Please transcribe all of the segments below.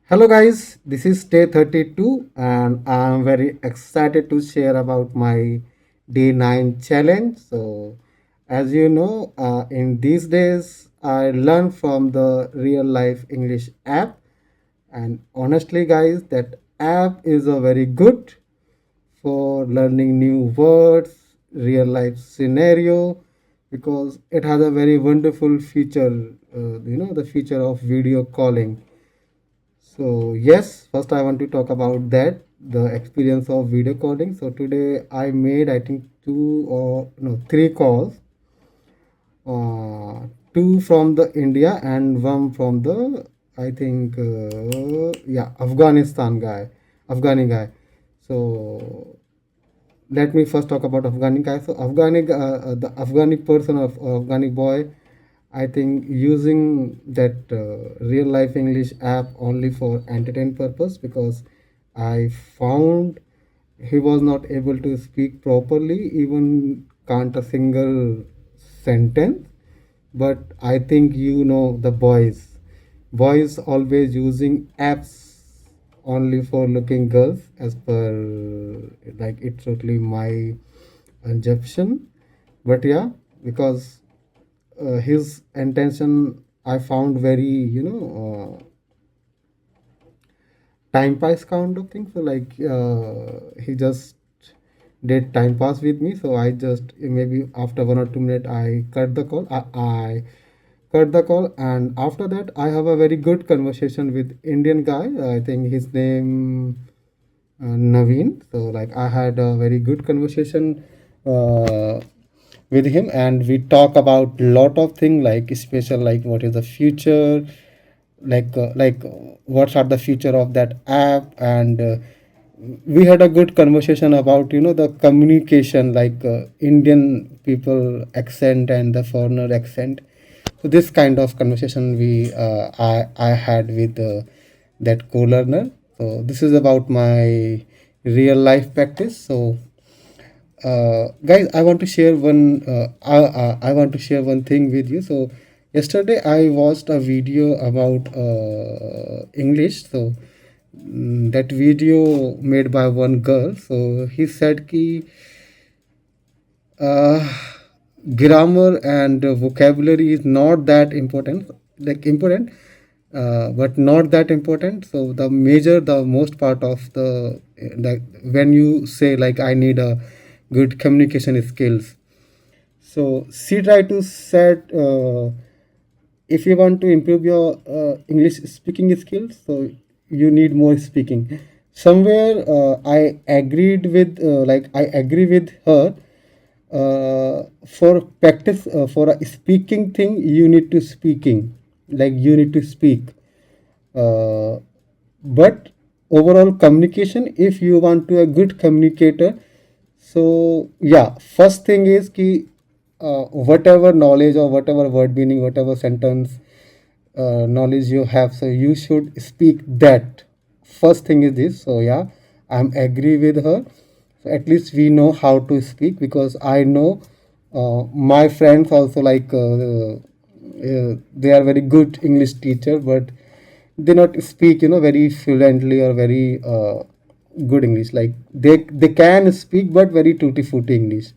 Hello guys, this is day 32 and I'm very excited to share about my day 9 challenge. So as you know, in these days I learn from the real life English app, and honestly guys, that app is a very good for learning new words, real life scenario, because it has a very wonderful feature, the feature of video calling. So yes, first I want to talk about that, the experience of video calling. So today I made, I think, two or no, three calls, two from the India and one from the, I think, Afghanistan guy, Afghani guy. So let me first talk about Afghani guy. So the Afghani person of Afghani boy, I think using that real life English app only for entertain purpose, because I found he was not able to speak properly, even can't a single sentence. But I think the boys always using apps only for looking girls, as per like it's totally my assumption. But yeah, because his intention I found very time pass kind of thing. So like he just did time pass with me. So I just maybe after 1 or 2 minutes I cut the call. I cut the call, and after that I have a very good conversation with Indian guy. I think his name Naveen. So like I had a very good conversation with him, and we talk about lot of things, like special, like what is the future, what are the feature of that app, and we had a good conversation about the communication, like Indian people accent and the foreigner accent. So this kind of conversation I had with that co-learner. So this is about my real life practice. So guys, I want to share I want to share one thing with you. So yesterday I watched a video about English. So that video made by one girl. So he said ki uh, grammar and vocabulary is not that important, like important, but not that important. So the most part of the, like when you say like I need a good communication skills. So she tried to set, if you want to improve your English speaking skills, so you need more speaking. Somewhere I agree with her. For practice, for a speaking thing, you need to speaking, like you need to speak. Uh, but overall communication, if you want to a good communicator, so yeah, first thing is ki whatever knowledge or whatever word meaning, whatever sentence knowledge you have, so you should speak that. First thing is this. So yeah, I'm agree with her. So at least we know how to speak, because I know my friends also, like they are very good English teacher, but they not speak very fluently or very good English. Like they can speak, but very tutti frutti English.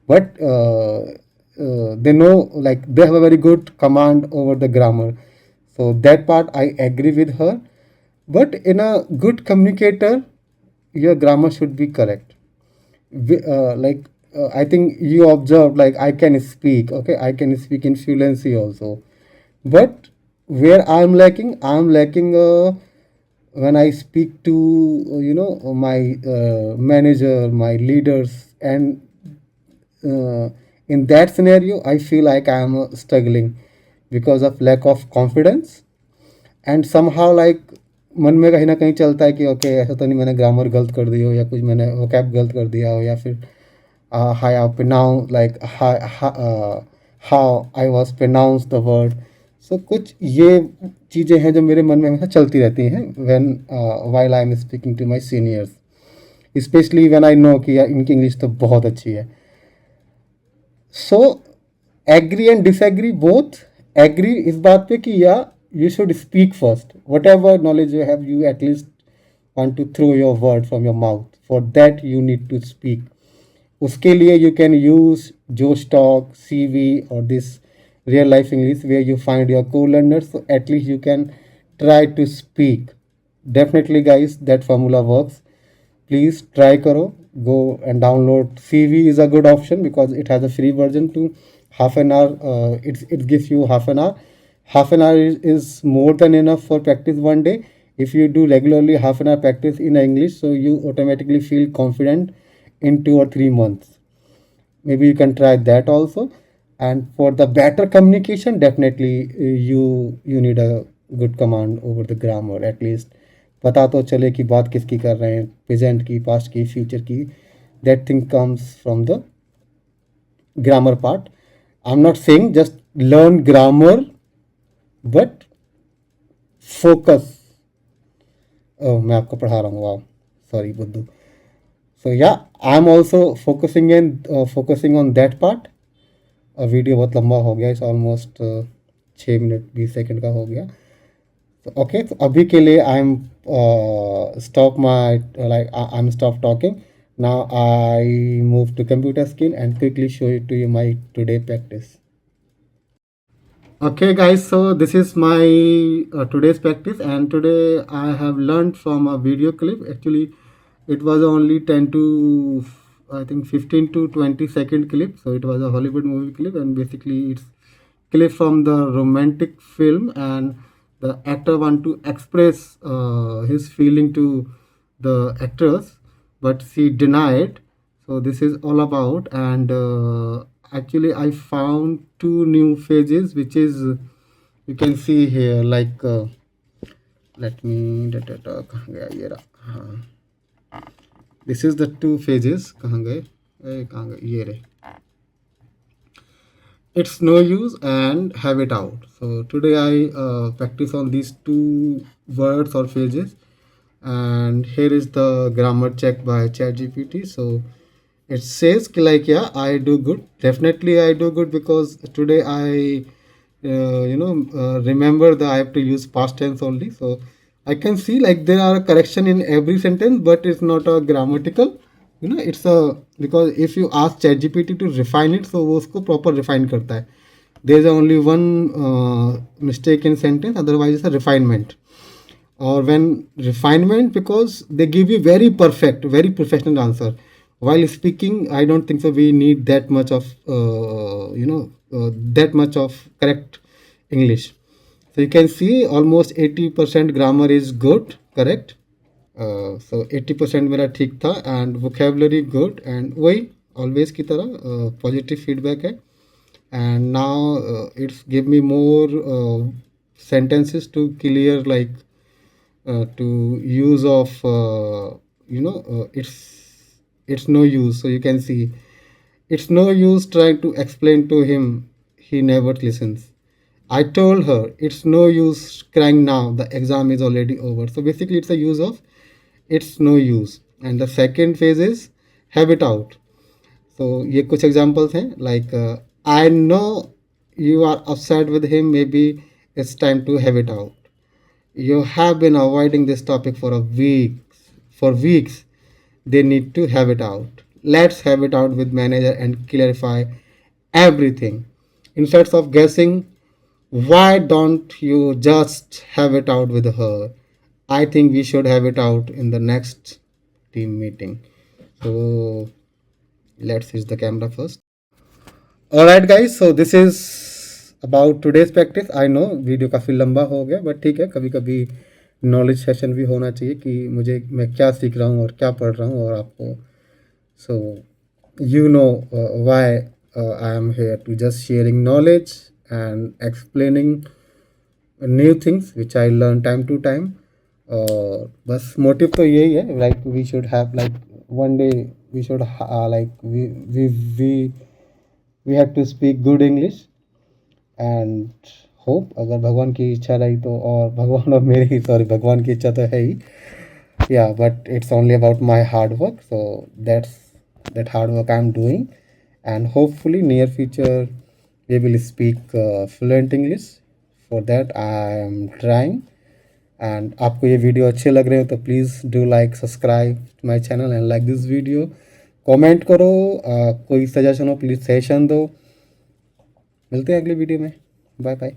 But they know, like they have a very good command over the grammar. So that part I agree with her. But in a good communicator, your grammar should be correct. I think you observed, like I can speak, okay, I can speak in fluency also, but where I'm lacking when I speak to my manager, my leaders, and in that scenario I feel like I'm struggling because of lack of confidence. And somehow like मन में कहीं ना कहीं चलता है कि okay ऐसा तो नहीं मैंने ग्रामर गलत कर दी हो, या कुछ मैंने वोकैब गलत कर दिया हो, या फिर हाई आप pronounce like how I was pronounce the word. So कुछ ये चीज़ें हैं जो मेरे मन में हमेशा चलती रहती हैं when while I am speaking to my seniors, specially when I know कि यार इनकी इंग्लिश तो बहुत अच्छी है. So agree and disagree both. Agree इस बात पे कि या you should speak first. Whatever knowledge you have, you at least want to throw your word from your mouth. For that, you need to speak. उसके लिए you can use Josh Talk, CV, or this real life English where you find your co-learners. So at least you can try to speak. Definitely, guys, that formula works. Please try karo. Go and download. CV is a good option because it has a free version to half an hour. It gives you half an hour. Half an hour is more than enough for practice one day. If you do regularly half an hour practice in English, so you automatically feel confident in 2 or 3 months. Maybe you can try that also. And for the better communication, definitely you need a good command over the grammar. At least पता तो चले कि बात किसकी कर रहे हैं, present की, पास्ट की, फ्यूचर की. That thing comes from the grammar part. I'm not saying just learn grammar, but focus. मैं आपको पढ़ा रहा हूँ, वाह, सॉरी बुद्धू. So yeah, I'm also focusing on that part. Video बहुत लंबा हो गया, इस ऑलमोस्ट 6 मिनट 20 सेकंड का हो गया. ओके, तो अभी के लिए I am stop my I am stop talking. Now I move to computer screen and quickly show it to you my today practice. Okay, guys, so this is my today's practice, and today I have learned from a video clip. Actually, it was only 10 to I think 15 to 20 second clip. So it was a Hollywood movie clip, and basically it's clip from the romantic film, and the actor want to express his feeling to the actress, but she denied. So this is all about, and actually I found two new phases, which is you can see here, like let me कहाँ गया ये रहा. हाँ, this is the two phases. कहाँ गए, कहाँ गए, ये रहे. It's no use and have it out. So today I practice on these two words or phrases, and here is the grammar check by ChatGPT. So it says कि like, yeah, I do good. Definitely I do good because today I remember that I have to use past tense only. So I can see like there are a correction in every sentence, but it's not a grammatical. It's a, because if you ask ChatGPT to refine it, so वो उसको proper refine करता है. There is only one mistake in sentence, otherwise it's a refinement. Or when refinement, because they give you very perfect, very professional answer. While speaking, I don't think so. We need that much of that much of correct English. So you can see almost 80% grammar is good, correct. So 80% मेरा ठीक था, and vocabulary good, and वही always की तरह positive feedback है. And now it's give me more sentences to clear, like to use of it's no use. So you can see it's no use trying to explain to him, he never listens. I told her it's no use crying now, the exam is already over. So basically it's a use of it's no use. And the second phase is have it out. So ये कुछ examples हैं, like I know you are upset with him, maybe it's time to have it out. You have been avoiding this topic for a week. For weeks, they need to have it out. Let's have it out with manager and clarify everything. Instead of guessing, why don't you just have it out with her? I think we should have it out in the next team meeting. So let's switch the camera first. Alright guys, so this is about today's practice. I know video काफ़ी लंबा हो गया, but ठीक है, कभी कभी knowledge session भी होना चाहिए कि मैं क्या सीख रहा हूँ और क्या पढ़ रहा हूँ, और आपको सो you know why I am here to just sharing knowledge and explaining new things which I learn time to time. बस मोटिव तो यही है, like we should have, like one day we should like we have to speak good English, and hope अगर भगवान की इच्छा रही तो, और भगवान और मेरी सॉरी भगवान की इच्छा तो है ही, yeah, but it's only about my hard work. So that's that hard work I'm doing, and hopefully near future we will speak fluent English for that I am trying. And आपको ये video अच्छे लग रहे हो तो please do like subscribe my channel and like this video. Comment करो, कोई suggestion हो प्लीज़ सजेशन दो। मिलते हैं अगली वीडियो में। Bye bye.